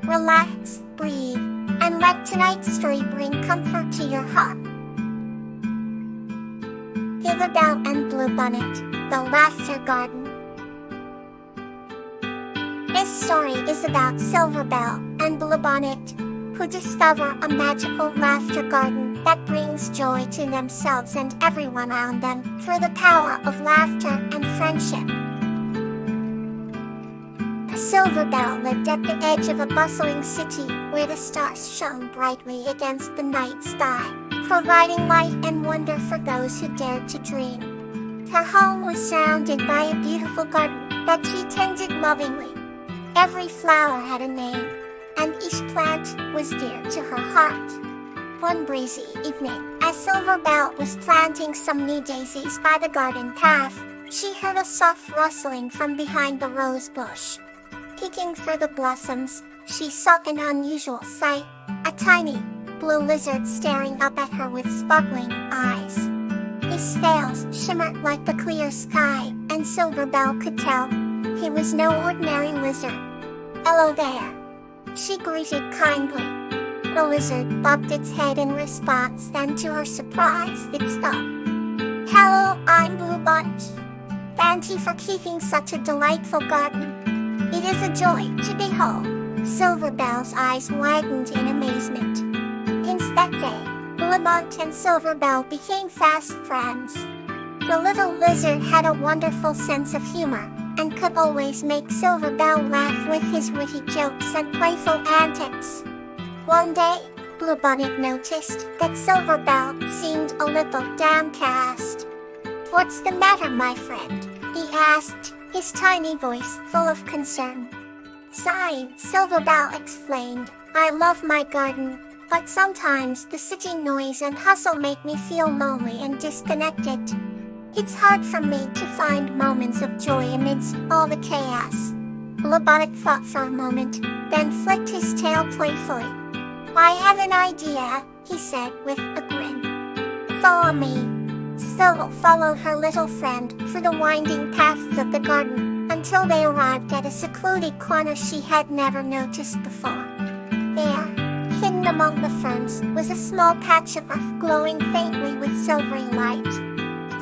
relax, breathe, and let tonight's story bring comfort to your heart. Silverbell and Bluebonnet, The Laughter Garden. This story is about Silverbell and Bluebonnet, who discover a magical laughter garden that brings joy to themselves and everyone around them through the power of laughter and friendship. Silverbell lived at the edge of a bustling city where the stars shone brightly against the night sky, providing light and wonder for those who dared to dream. Her home was surrounded by a beautiful garden that she tended lovingly. Every flower had a name, and each plant was dear to her heart. One breezy evening, as Silverbell was planting some new daisies by the garden path, she heard a soft rustling from behind the rose bush. Peeking through the blossoms, she saw an unusual sight, a tiny, blue lizard staring up at her with sparkling eyes. His scales shimmered like the clear sky, and Silverbell could tell he was no ordinary lizard. "Hello there," she greeted kindly. The lizard bobbed its head in response, then to her surprise, it stopped. "Hello, I'm Bluebonnet. Thank you for keeping such a delightful garden. It is a joy to behold." Silverbell's eyes widened in amazement. Since that day, Bluebonnet and Silverbell became fast friends. The little lizard had a wonderful sense of humor, and could always make Silverbell laugh with his witty jokes and playful antics. One day, Bluebonnet noticed that Silverbell seemed a little downcast. "What's the matter, my friend?" he asked, his tiny voice full of concern. Sighing, Silverbell explained, "I love my garden, but sometimes the city noise and hustle make me feel lonely and disconnected. It's hard for me to find moments of joy amidst all the chaos." Bluebonnet thought for a moment, then flicked his tail playfully. "I have an idea," he said with a grin. "Follow me." Sil followed her little friend through the winding paths of the garden until they arrived at a secluded corner she had never noticed before. There, hidden among the ferns, was a small patch of earth glowing faintly with silvery light.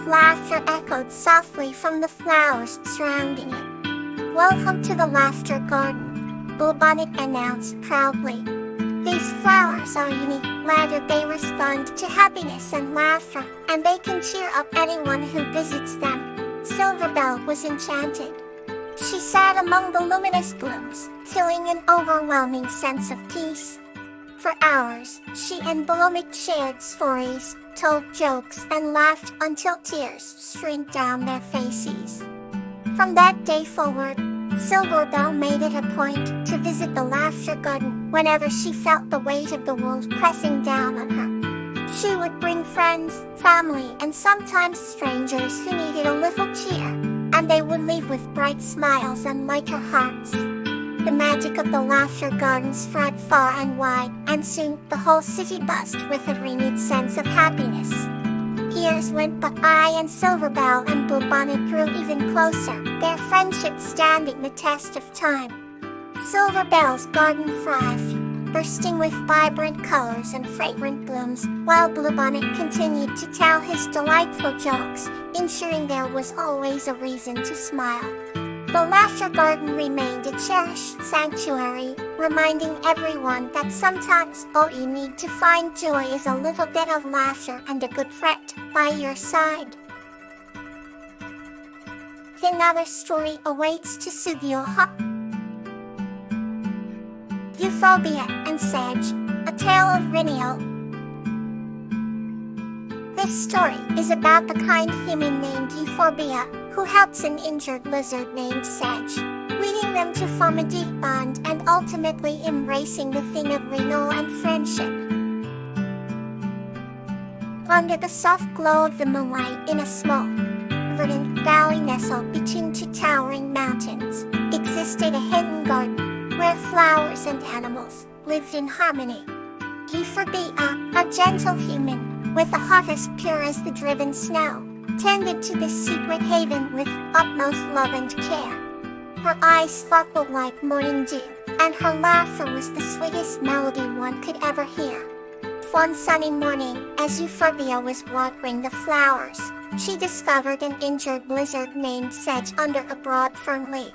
Laughter echoed softly from the flowers surrounding it. "Welcome to the Laughter Garden," Bluebonnet announced proudly. "These flowers are unique, whether they respond to happiness and laughter, and they can cheer up anyone who visits them." Silverbell was enchanted. She sat among the luminous blooms, feeling an overwhelming sense of peace. For hours, she and Bluebonnet shared stories, told jokes, and laughed until tears streamed down their faces. From that day forward, Silverbell made it a point to visit the Laughter Garden whenever she felt the weight of the world pressing down on her. She would bring friends, family, and sometimes strangers who needed a little cheer, and they would leave with bright smiles and lighter hearts. The magic of the Laughter Garden spread far and wide, and soon the whole city buzzed with a renewed sense of happiness. Years went by, and Silverbell and Bluebonnet grew even closer, their friendship standing the test of time. Silverbell's garden thrived, bursting with vibrant colors and fragrant blooms, while Bluebonnet continued to tell his delightful jokes, ensuring there was always a reason to smile. The Laughter Garden remained a cherished sanctuary, reminding everyone that sometimes all you need to find joy is a little bit of laughter and a good friend by your side. Another story awaits to soothe your heart. Euphorbia and Sedge, A Tale of Riniel. This story is about the kind human named Euphorbia, who helps an injured lizard named Sedge, leading them to form a deep bond and ultimately embracing the thing of renewal and friendship. Under the soft glow of the moonlight, in a small, verdant valley nestled between two towering mountains, existed a hidden garden where flowers and animals lived in harmony. Euphorbia, a gentle human with a heart as pure as the driven snow, tended to this secret haven with utmost love and care. Her eyes sparkled like morning dew, and her laughter was the sweetest melody one could ever hear. One sunny morning, as Euphorbia was watering the flowers, she discovered an injured lizard named Sedge under a broad fern leaf.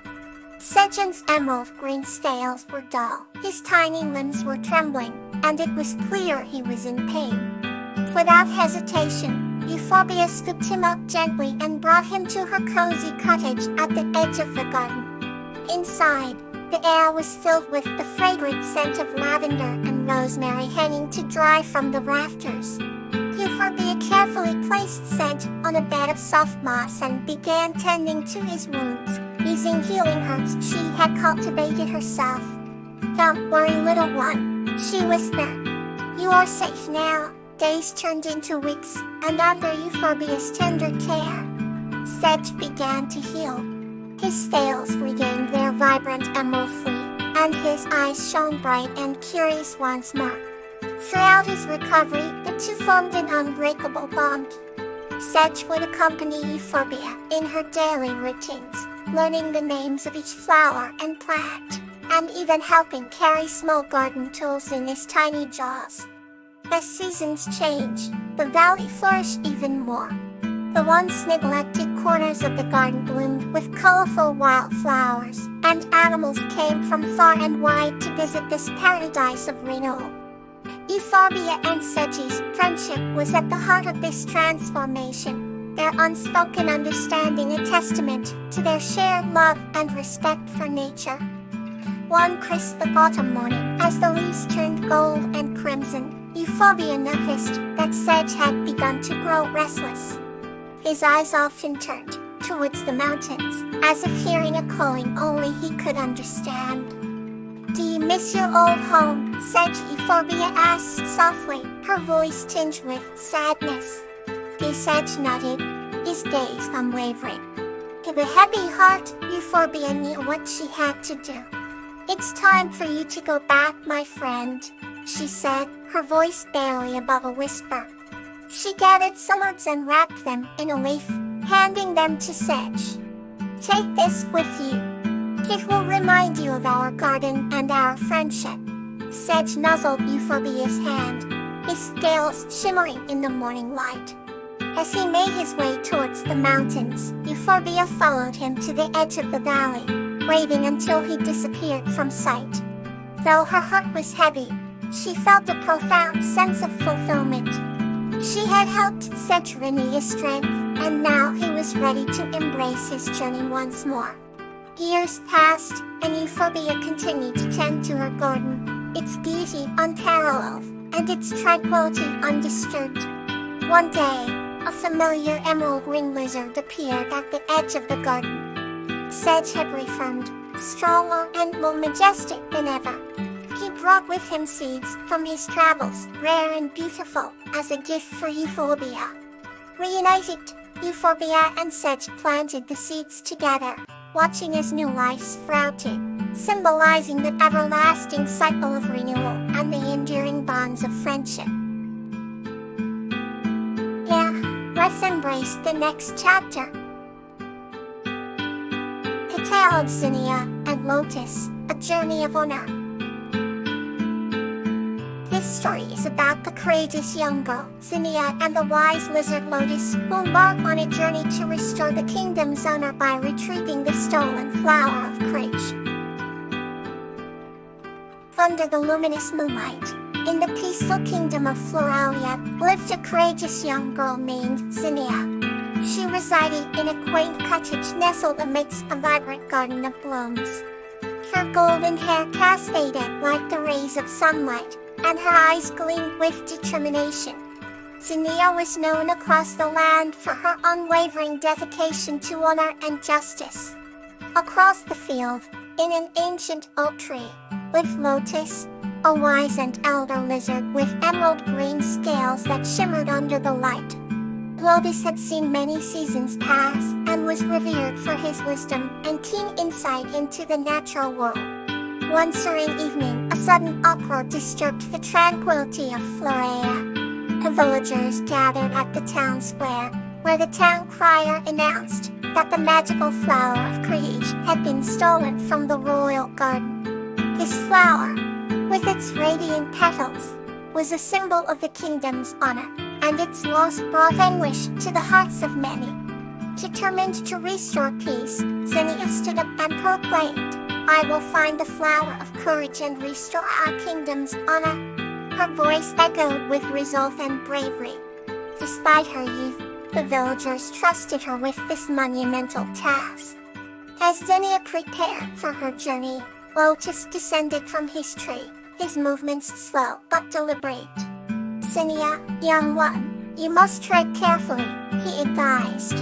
Sedge's emerald green scales were dull, his tiny limbs were trembling, and it was clear he was in pain. Without hesitation, Euphorbia scooped him up gently and brought him to her cozy cottage at the edge of the garden. Inside, the air was filled with the fragrant scent of lavender and rosemary hanging to dry from the rafters. Euphorbia carefully placed Sedge on a bed of soft moss and began tending to his wounds, using healing herbs she had cultivated herself. "Don't worry, little one," she whispered. "You are safe now." Days turned into weeks, and under Euphorbia's tender care, Sedge began to heal. His scales regained their vibrant emerald flea, and his eyes shone bright and curious once more. Throughout his recovery, the two formed an unbreakable bond. Sedge would accompany Euphorbia in her daily routines, learning the names of each flower and plant, and even helping carry small garden tools in his tiny jaws. As seasons changed, the valley flourished even more. The once neglected corners of the garden bloomed with colorful wildflowers, and animals came from far and wide to visit this paradise of renewal. Euphorbia and Sedge's friendship was at the heart of this transformation, their unspoken understanding a testament to their shared love and respect for nature. One crisp autumn morning, as the leaves turned gold and crimson, Euphorbia noticed that Sedge had begun to grow restless. His eyes often turned towards the mountains, as if hearing a calling only he could understand. "Do you miss your old home?" Sedge Euphorbia asked softly, her voice tinged with sadness. Sedge nodded, his gaze unwavering. With a heavy heart, Euphorbia knew what she had to do. "It's time for you to go back, my friend," she said, her voice barely above a whisper. She gathered some herbs and wrapped them in a leaf, handing them to Sedge. "Take this with you. It will remind you of our garden and our friendship." Sedge nuzzled Euphorbia's hand, his scales shimmering in the morning light. As he made his way towards the mountains, Euphorbia followed him to the edge of the valley, waving until he disappeared from sight. Though her heart was heavy, she felt a profound sense of fulfillment. She had helped Sedge renew his strength, and now he was ready to embrace his journey once more. Years passed, and Euphorbia continued to tend to her garden, its beauty unparalleled, and its tranquility undisturbed. One day, a familiar emerald ring lizard appeared at the edge of the garden. Sedge had reformed, stronger and more majestic than ever. He brought with him seeds from his travels, rare and beautiful, as a gift for Euphorbia. Reunited, Euphorbia and Sedge planted the seeds together, watching as new life sprouted, symbolizing the everlasting cycle of renewal and the enduring bonds of friendship. Yeah, let's embrace the next chapter. The Tale of Zinnia and Lotus, A Journey of Honor. This story is about the courageous young girl, Zinnia, and the wise lizard Lotus, who embark on a journey to restore the kingdom's honor by retrieving the stolen flower of courage. Under the luminous moonlight, in the peaceful kingdom of Floralia, lived a courageous young girl named Zinnia. She resided in a quaint cottage nestled amidst a vibrant garden of blooms. Her golden hair cascaded like the rays of sunlight, and her eyes gleamed with determination. Zinnia was known across the land for her unwavering dedication to honor and justice. Across the field, in an ancient oak tree, lived Lotus, a wise and elder lizard with emerald green scales that shimmered under the light. Lotus had seen many seasons pass and was revered for his wisdom and keen insight into the natural world. One serene evening, a sudden uproar disturbed the tranquility of Floralia. The villagers gathered at the town square, where the town crier announced, that the magical flower of courage had been stolen from the royal garden. This flower, with its radiant petals, was a symbol of the kingdom's honor, and its loss brought anguish to the hearts of many. Determined to restore peace, Zinnia stood up and proclaimed, "I will find the flower of courage and restore our kingdom's honor." Her voice echoed with resolve and bravery. Despite her youth, the villagers trusted her with this monumental task. As Zinnia prepared for her journey, Lotus descended from his tree, his movements slow but deliberate. "Zinnia, young one, you must tread carefully," he advised.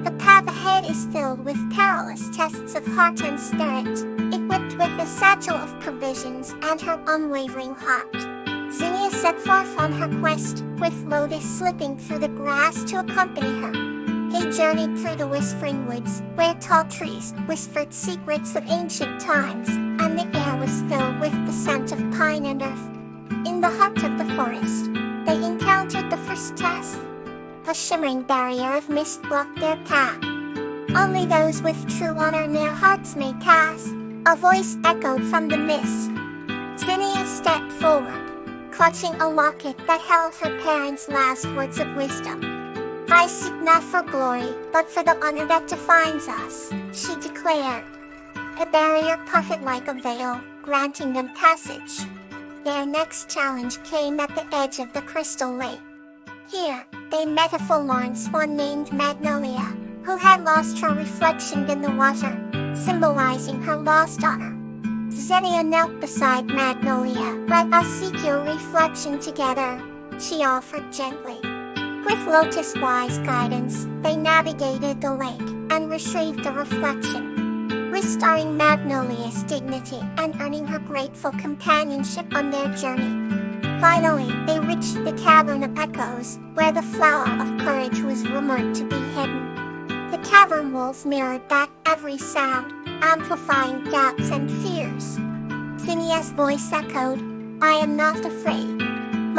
"The path ahead is filled with perilous tests of heart and spirit." Equipped with a satchel of provisions and her unwavering heart, Zinnia set forth on her quest, with Lotus slipping through the grass to accompany her. They journeyed through the whispering woods, where tall trees whispered secrets of ancient times, and the air was filled with the scent of pine and earth. In the heart of the forest, they encountered the first test. A shimmering barrier of mist blocked their path. "Only those with true honor in their hearts may pass," a voice echoed from the mist. Zinnia stepped forward, clutching a locket that held her parents' last words of wisdom. "I seek not for glory, but for the honor that defines us," she declared. A barrier parted like a veil, granting them passage. Their next challenge came at the edge of the crystal lake. Here, they met a forlorn swan named Magnolia, who had lost her reflection in the water, symbolizing her lost honor. Zinnia knelt beside Magnolia. "Let us seek your reflection together," she offered gently. With Lotus' wise guidance, they navigated the lake and retrieved the reflection, restoring Magnolia's dignity and earning her grateful companionship on their journey. Finally, they reached the Cavern of Echoes, where the flower of courage was rumored to be hidden. The cavern walls mirrored back every sound, amplifying doubts and fears. Zinnia's voice echoed, "I am not afraid.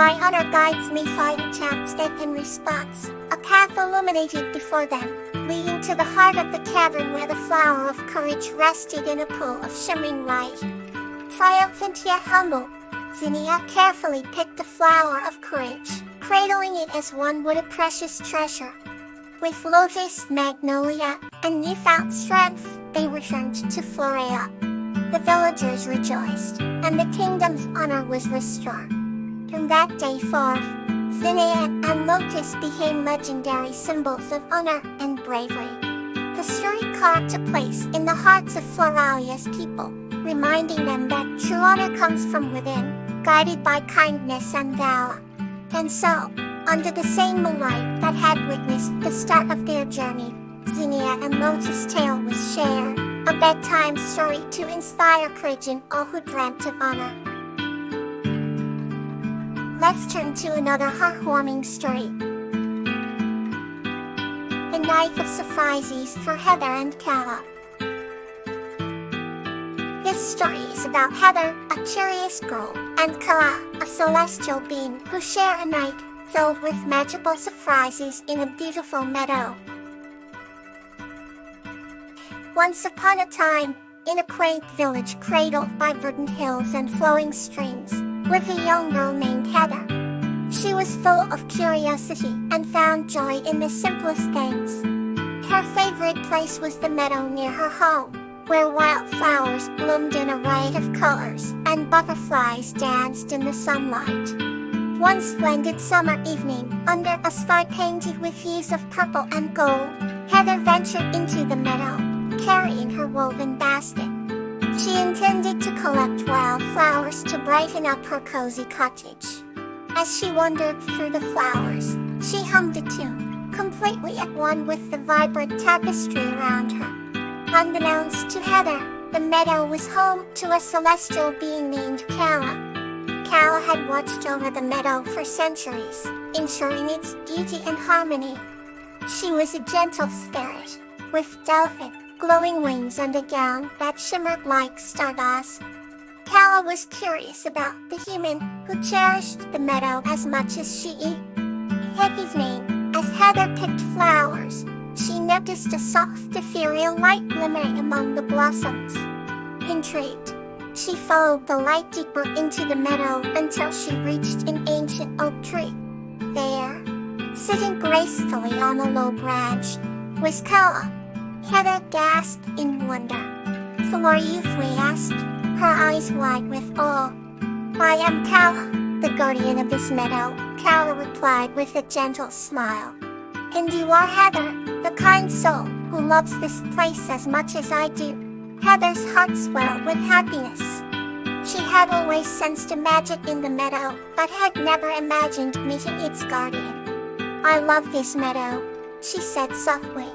My honor guides me," fighting chapstick in response. A path illuminated before them, leading to the heart of the cavern where the flower of courage rested in a pool of shimmering light. Triumphant yet humble, Zinnia carefully picked the flower of courage, cradling it as one would a precious treasure. With Lotus, Magnolia, and newfound strength, they returned to Florea. The villagers rejoiced, and the kingdom's honor was restored. From that day forth, Zinnia and Lotus became legendary symbols of honor and bravery. The story carved a place in the hearts of Florea's people, reminding them that true honor comes from within, guided by kindness and valor. And so, under the same moonlight that had witnessed the start of their journey, Zinnia and Lotus' tale was shared, a bedtime story to inspire courage in all who dreamt of honor. Let's turn to another heartwarming story. A Night of Surprises for Heather and Kala. This story is about Heather, a curious girl, and Kala, a celestial being who share a night filled with magical surprises in a beautiful meadow. Once upon a time, in a quaint village cradled by verdant hills and flowing streams, lived a young girl named Heather. She was full of curiosity and found joy in the simplest things. Her favorite place was the meadow near her home, where wildflowers bloomed in a riot of colors and butterflies danced in the sunlight. One splendid summer evening, under a sky painted with hues of purple and gold, Heather ventured into the meadow, carrying her woven basket. She intended to collect wildflowers to brighten up her cozy cottage. As she wandered through the flowers, she hummed a tune, completely at one with the vibrant tapestry around her. Unbeknownst to Heather, the meadow was home to a celestial being named Kala. Kala had watched over the meadow for centuries, ensuring its beauty and harmony. She was a gentle spirit, with delicate, glowing wings and a gown that shimmered like stardust. Kala was curious about the human who cherished the meadow as much as she. That evening, as Heather picked flowers, she noticed a soft, ethereal light glimmering among the blossoms. Intrigued, she followed the light deeper into the meadow until she reached an ancient oak tree. There, sitting gracefully on a low branch, was Kawa. Heather gasped in wonder. "Who are you?" we asked, her eyes wide with awe. "I am Kawa, the guardian of this meadow," Kawa replied with a gentle smile. "And you are Heather, the kind soul who loves this place as much as I do." Heather's heart swelled with happiness. She had always sensed a magic in the meadow, but had never imagined meeting its guardian. "I love this meadow," she said softly.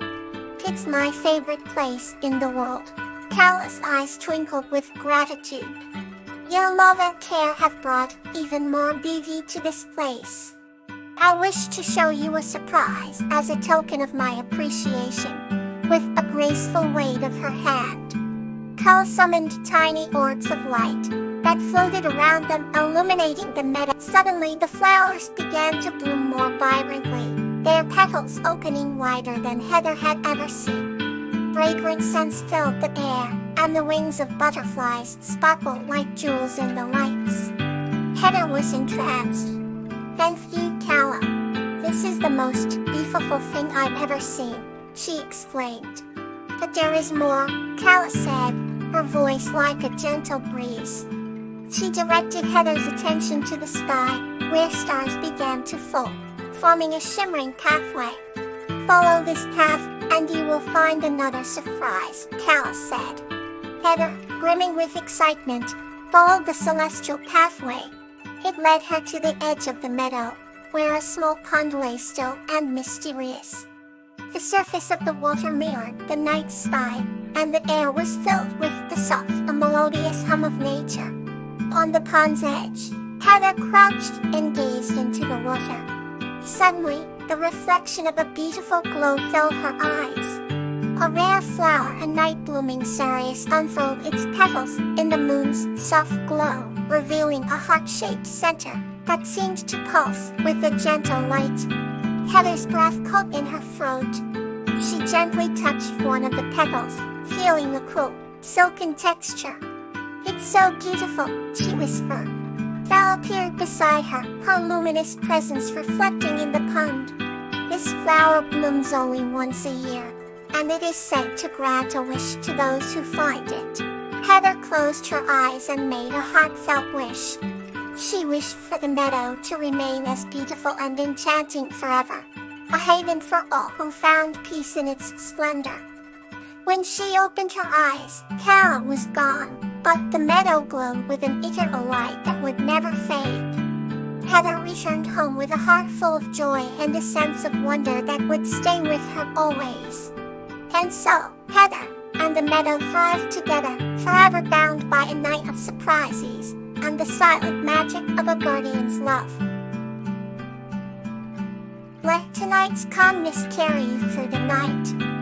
"It's my favorite place in the world." Kawa's eyes twinkled with gratitude. "Your love and care have brought even more beauty to this place. I wish to show you a surprise as a token of my appreciation." With a graceful wave of her hand, Kawa summoned tiny orbs of light that floated around them, illuminating the meadow. Suddenly the flowers began to bloom more vibrantly, their petals opening wider than Heather had ever seen. Fragrant scents filled the air, and the wings of butterflies sparkled like jewels in the lights. Heather was entranced. "Thank you, Kawa. This is the most beautiful thing I've ever seen," she exclaimed. "But there is more," Kawa said, her voice like a gentle breeze. She directed Heather's attention to the sky, where stars began to fall, forming a shimmering pathway. "Follow this path, and you will find another surprise," Kawa said. Heather, brimming with excitement, followed the celestial pathway. It led her to the edge of the meadow, where a small pond lay still and mysterious. The surface of the water mirrored the night sky, and the air was filled with the soft and melodious hum of nature. On the pond's edge, Heather crouched and gazed into the water. Suddenly, the reflection of a beautiful glow filled her eyes. A rare flower, a night-blooming cereus, unfurled its petals in the moon's soft glow, revealing a heart-shaped center that seemed to pulse with a gentle light. Heather's breath caught in her throat. She gently touched one of the petals, feeling the cool, silken texture. "It's so beautiful," she whispered. Val appeared beside her, her luminous presence reflecting in the pond. "This flower blooms only once a year, and it is said to grant a wish to those who find it." Heather closed her eyes and made a heartfelt wish. She wished for the meadow to remain as beautiful and enchanting forever, a haven for all who found peace in its splendor. When she opened her eyes, Kawa was gone, but the meadow glowed with an eternal light that would never fade. Heather returned home with a heart full of joy and a sense of wonder that would stay with her always. And so, Heather and the meadow thrived together, forever bound by a night of surprises and the silent magic of a guardian's love. Let tonight's calmness carry you through the night.